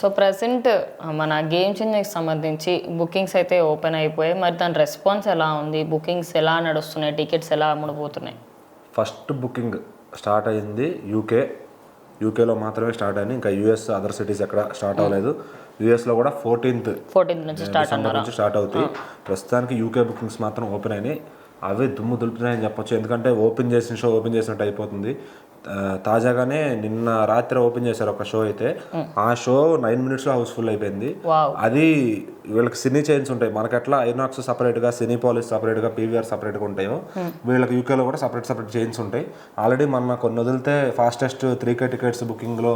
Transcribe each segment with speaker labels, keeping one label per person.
Speaker 1: So present మన game చేంజర్కి సంబంధించి bookings అయితే ఓపెన్ అయిపోయాయి. మరి దాని రెస్పాన్స్ ఎలా ఉంది? బుకింగ్స్ ఎలా నడుస్తున్నాయి? టికెట్స్ ఎలా అమ్ముడుపోతున్నాయి?
Speaker 2: ఫస్ట్ బుకింగ్ స్టార్ట్ అయింది యూకేలో మాత్రమే స్టార్ట్ అయింది. ఇంకా యూఎస్ అదర్ సిటీస్ ఎక్కడ స్టార్ట్ అవ్వలేదు. యూఎస్లో కూడా 14th
Speaker 1: నుంచి
Speaker 2: స్టార్ట్ అవుతాయి. ప్రస్తుతానికి యూకే బుకింగ్స్ మాత్రం ఓపెన్ అయినాయి. అవే దుమ్ము దులుపుతున్నాయని చెప్పొచ్చు. ఎందుకంటే ఓపెన్ చేసినట్టు అయిపోతుంది. తాజాగానే నిన్న రాత్రి ఓపెన్ చేశారు ఒక షో అయితే. ఆ షో 9 minutesలో హౌస్ఫుల్ అయిపోయింది. అది వీళ్ళకి సినీ చైన్స్ ఉంటాయి. మనకి ఎట్లా ఐనాక్స్ సపరేట్గా, సినీపాలిస్ సపరేట్గా, పీవీఆర్ సపరేట్గా ఉంటాయో వీళ్ళకి యూకేలో కూడా సపరేట్ చైన్స్ ఉంటాయి. ఆల్రెడీ మన కొన్ని వదిలితే ఫాస్టెస్ట్ 3K టికెట్స్ బుకింగ్లో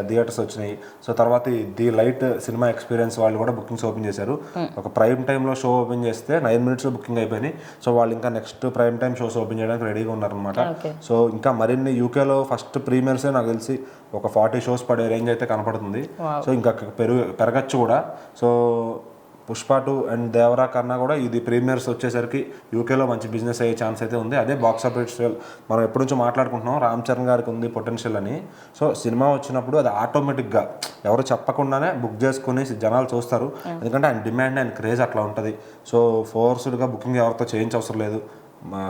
Speaker 2: థియేటర్స్ వచ్చినాయి. సో తర్వాత ది లైట్ సినిమా ఎక్స్పీరియన్స్ వాళ్ళు కూడా బుకింగ్స్ ఓపెన్ చేశారు. ఒక ప్రైమ్ టైంలో షో ఓపెన్ చేస్తే 9 minutesలో బుకింగ్ అయిపోయినాయి. సో వాళ్ళు ఇంకా next prime time shows open చేయడానికి రెడీగా ఉన్నారనమాట. సో ఇంకా మరిన్ని యూకేలో ఫస్ట్ ప్రీమియర్సే నాకు తెలిసి ఒక 40 shows పడే రేంజ్ అయితే కనపడుతుంది. సో ఇంకా పెరగచ్చు కూడా. సో పుష్ప 2 అండ్ దేవరా కన్నా కూడా ఇది ప్రీమియర్స్ వచ్చేసరికి యూకేలో మంచి బిజినెస్ అయ్యే ఛాన్స్ అయితే ఉంది. అదే బాక్స్ ఆఫీస్ మనం ఎప్పటి నుంచో మాట్లాడుకుంటున్నాం, రామ్ చరణ్ గారికి ఉంది పొటెన్షియల్ అని. సో సినిమా వచ్చినప్పుడు అది ఆటోమేటిక్గా ఎవరు చెప్పకుండానే బుక్ చేసుకుని జనాలు చూస్తారు. ఎందుకంటే ఆయన డిమాండ్, ఆయన క్రేజ్ అట్లా ఉంటుంది. సో ఫోర్స్డ్గా బుకింగ్ ఎవరితో చేయించవసరం లేదు,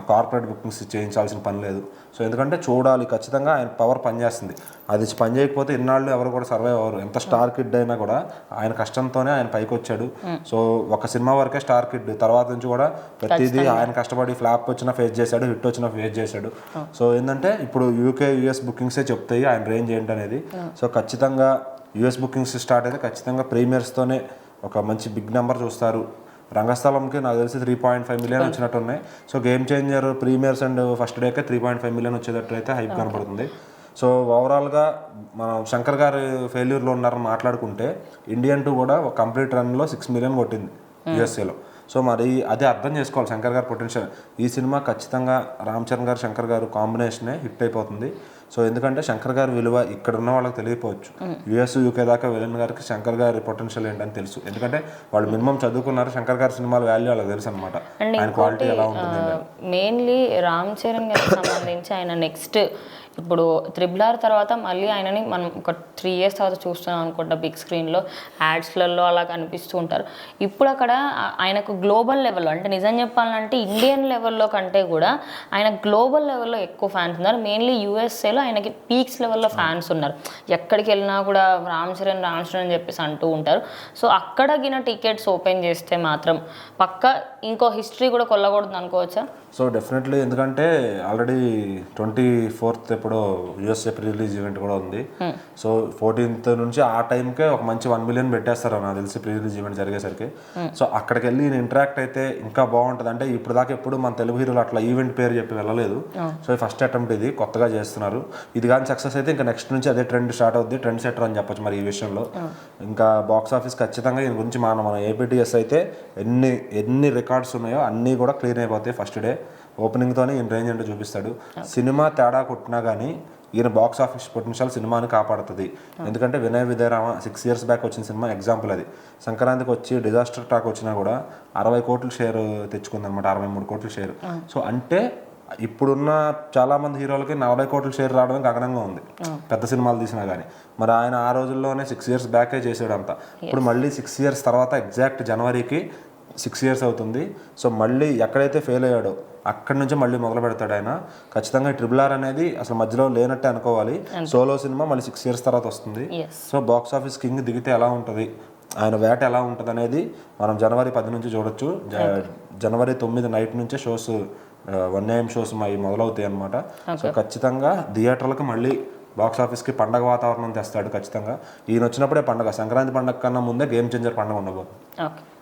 Speaker 2: కార్పొరేట్ బుకింగ్స్ చేయించాల్సిన పని లేదు. సో ఎందుకంటే చూడాలి, ఖచ్చితంగా ఆయన పవర్ పనిచేస్తుంది. అది పని చేయకపోతే ఇన్నాళ్ళు ఎవరు కూడా సర్వైవ్ అవ్వరు. ఎంత స్టార్ కిడ్ అయినా కూడా ఆయన కష్టంతోనే ఆయన పైకి వచ్చాడు. సో ఒక సినిమా వరకే స్టార్ కిడ్, తర్వాత నుంచి కూడా ప్రతిదీ ఆయన కష్టపడి ఫ్లాప్ వచ్చినా ఫేస్ చేశాడు, హిట్ వచ్చినా ఫేస్ చేశాడు. సో ఏంటంటే ఇప్పుడు యూఎస్ బుకింగ్సే చెప్తాయి ఆయన రేంజ్ ఏంటనేది. సో ఖచ్చితంగా యూఎస్ బుకింగ్స్ స్టార్ట్ అయితే ఖచ్చితంగా ప్రీమియర్స్తోనే ఒక మంచి బిగ్ నెంబర్ చూస్తారు. రంగస్థలంకి నాకు తెలిసి 3.5 million వచ్చినట్టు ఉన్నాయి. So game changer premieres and first decay 3.5 million వచ్చేటట్టు అయితే హైప్ కనపడుతుంది. సో ఓవరాల్గా మనం శంకర్ గారు ఫెయిల్యూర్లో ఉన్నారని మాట్లాడుకుంటే ఇండియన్ 2 కూడా ఒక కంప్లీట్ రన్లో 6 million కొట్టింది యూఎస్ఏలో. సో మరి అదే అర్థం చేసుకోవాలి శంకర్ గారు పొటెన్షియల్. ఈ సినిమా ఖచ్చితంగా రామ్ చరణ్ గారు శంకర్ గారు కాంబినేషనే హిట్ అయిపోతుంది. సో ఎందుకంటే శంకర్ గారి విలువ ఇక్కడ ఉన్న వాళ్ళకి తెలియకపోవచ్చు. యూఎస్ యూకే దాకా వెళ్ళిన గారికి శంకర్ గారి పొటెన్షియల్ ఏంటని తెలుసు. ఎందుకంటే వాళ్ళు మినిమం చదువుకున్నారు. శంకర్ గారి సినిమాల వాల్యూ వాళ్ళకి తెలుసు అనమాట, ఆయన క్వాలిటీ ఎలా ఉంటుంది.
Speaker 1: మెయిన్లీ రామ్ చరణ్ గారికి సంబంధించి ఆయన నెక్స్ట్ ఇప్పుడు RRR తర్వాత మళ్ళీ ఆయనని మనం ఒక 3 years తర్వాత చూస్తున్నాం అనుకుంటా బిగ్ స్క్రీన్లో, యాడ్స్లలో అలా కనిపిస్తూ ఉంటారు. ఇప్పుడు అక్కడ ఆయనకు గ్లోబల్ లెవెల్లో, అంటే నిజం చెప్పాలంటే ఇండియన్ లెవెల్లో కంటే కూడా ఆయన గ్లోబల్ లెవెల్లో ఎక్కువ ఫ్యాన్స్ ఉన్నారు. మెయిన్లీ యూఎస్ఏలో ఆయనకి పీక్స్ లెవెల్లో ఫ్యాన్స్ ఉన్నారు. ఎక్కడికి వెళ్ళినా కూడా రామ్ చరణ్ అని చెప్పేసి అంటూ ఉంటారు. సో అక్కడ గిన టికెట్స్ ఓపెన్ చేస్తే మాత్రం పక్క ఇంకో హిస్టరీ కూడా కొల్లకూడదు అనుకోవచ్చా?
Speaker 2: సో డెఫినెట్లీ, ఎందుకంటే ఆల్రెడీ 24th ఎప్పుడో యూఎస్ఏ ప్రీ రిలీజ్ ఈవెంట్ కూడా ఉంది. సో 14th నుంచి ఆ టైంకే ఒక మంచి 1 million పెట్టేస్తారు నాకు తెలిసి ప్రీ రిలీజ్ ఈవెంట్ జరిగేసరికి. సో అక్కడికి వెళ్ళి ఇంటరాక్ట్ అయితే ఇంకా బాగుంటుంది. అంటే ఇప్పుడు దాకా ఎప్పుడు మన తెలుగు హీరోలు అట్లా ఈవెంట్ పేరు చెప్పి వెళ్ళలేదు. సో ఫస్ట్ అటెంప్ట్ ఇది, కొత్తగా చేస్తున్నారు. ఇది కానీ సక్సెస్ అయితే ఇంకా నెక్స్ట్ నుంచి అదే ట్రెండ్ స్టార్ట్ అవుద్ది. ట్రెండ్ సెటర్ అని చెప్పొచ్చు మరి ఈ విషయంలో. ఇంకా బాక్స్ ఆఫీస్ ఖచ్చితంగా దీని గురించి మన ఏపీటీఎస్ అయితే ఎన్ని రికార్డ్స్ ఉన్నాయో అన్నీ కూడా క్లియర్ అయిపోతాయి. ఫస్ట్ డే ఓపెనింగ్తోనే ఈయన రేంజ్ ఏంటో చూపిస్తాడు. సినిమా తేడా కొట్టినా కానీ ఈయన బాక్స్ ఆఫీస్ పొటెన్షియల్ సినిమాని కాపాడుతుంది. ఎందుకంటే వినయ విజయరామ 6 years బ్యాక్ వచ్చిన సినిమా ఎగ్జాంపుల్ అది. సంక్రాంతికి వచ్చి డిజాస్టర్ టాక్ వచ్చినా కూడా 60 కోట్ల షేర్ తెచ్చుకుందనమాట, 63 కోట్ల షేర్. సో అంటే ఇప్పుడున్న చాలా మంది హీరోలకి 40 కోట్ల షేర్ రావడం గగనంగా ఉంది పెద్ద సినిమాలు తీసినా కానీ. మరి ఆయన ఆ రోజుల్లోనే 6 years బ్యాకే చేసాడు అంతా. ఇప్పుడు మళ్ళీ 6 years తర్వాత ఎగ్జాక్ట్ జనవరికి 6 years అవుతుంది. సో మళ్ళీ ఎక్కడైతే ఫెయిల్ అయ్యాడో అక్కడి నుంచి మళ్ళీ మొదలు పెడతాడు ఆయన. ఖచ్చితంగా RRR అనేది అసలు మధ్యలో లేనట్టే అనుకోవాలి. సోలో సినిమా మళ్ళీ 6 years తర్వాత వస్తుంది. సో బాక్స్ ఆఫీస్ కింగ్ దిగితే ఎలా ఉంటుంది, ఆయన వేట ఎలా ఉంటుంది అనేది మనం జనవరి 10 నుంచి చూడొచ్చు. జనవరి 9 నైట్ నుంచే షోస్ 1 AM షోస్ మొదలవుతాయి అనమాట. సో ఖచ్చితంగా థియేటర్లకు మళ్ళీ బాక్స్ ఆఫీస్కి పండగ వాతావరణం తెస్తాడు ఖచ్చితంగా. ఈయన వచ్చినప్పుడే పండగ, సంక్రాంతి పండగ కన్నా ముందే గేమ్ చేంజర్ పండగ ఉండబోతుంది.